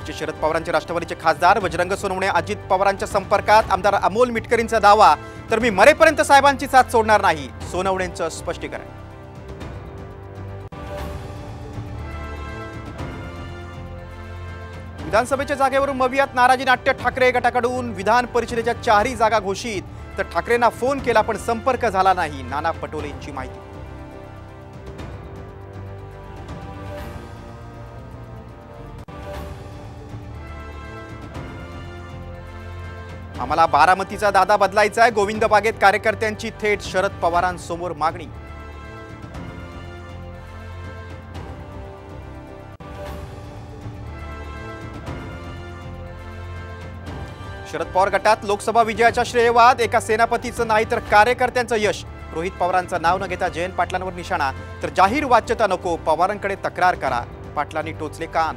बीडचे शरद पवारांचे राष्ट्रवादीचे खासदार बजरंग सोनवणे अजित पवारांच्या संपर्कात, आमदार अमोल मिटकरींचा दावा, तर मी मरेपर्यंत साहेबांची साथ सोडणार नाही, सोनवणेंचं स्पष्टीकरण. विधानसभेच्या जागेवरून मवियात नाराजी नाट्य. ठाकरे गटाकडून विधान परिषदेच्या 4ही जागा घोषित, तर ठाकरेंना फोन केला पण संपर्क झाला नाही, नाना पटोलेंची माहिती. आम्हाला बारामतीचा दादा बदलायचा आहे, गोविंद बागेत कार्यकर्त्यांची थेट शरद पवारांसमोर मागणी. शरद पवार गटात लोकसभा विजयाचा श्रेयवाद, एका सेनापतीचं नाही तर कार्यकर्त्यांचं यश. रोहित पवारांचं नाव न घेता जयंत पाटलांवर निशाणा, तर जाहीर वाच्यता नको, पवारांकडे तक्रार करा, पाटलांनी टोचले कान.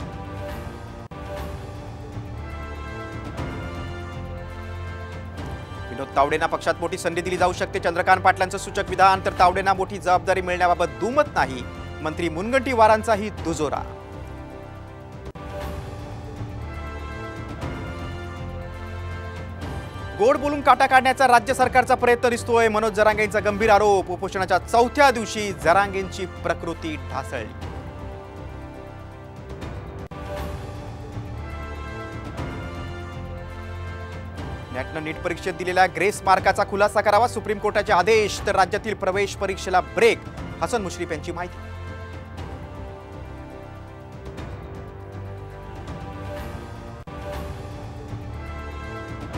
विनोद तावडेंना पक्षात मोठी संधी दिली जाऊ शकते, चंद्रकांत पाटलांचं सूचक विधान. तर तावडेंना मोठी जबाबदारी मिळण्याबाबत दुमत नाही, मंत्री मुनगंटीवारांचाही दुजोरा. गोड बोलून काटा काढण्याचा राज्य सरकारचा प्रयत्न दिसतोय, मनोज जरांगेंचा गंभीर आरोप. उपोषणाच्या 4थ्या दिवशी जरांगेंची प्रकृती ढासळली. नॅटनं नीट परीक्षेत दिलेल्या ग्रेस मार्काचा खुलासा करावा, सुप्रीम कोर्टाचे आदेश. तर राज्यातील प्रवेश परीक्षेला ब्रेक, हसन मुश्रीफ यांची माहिती.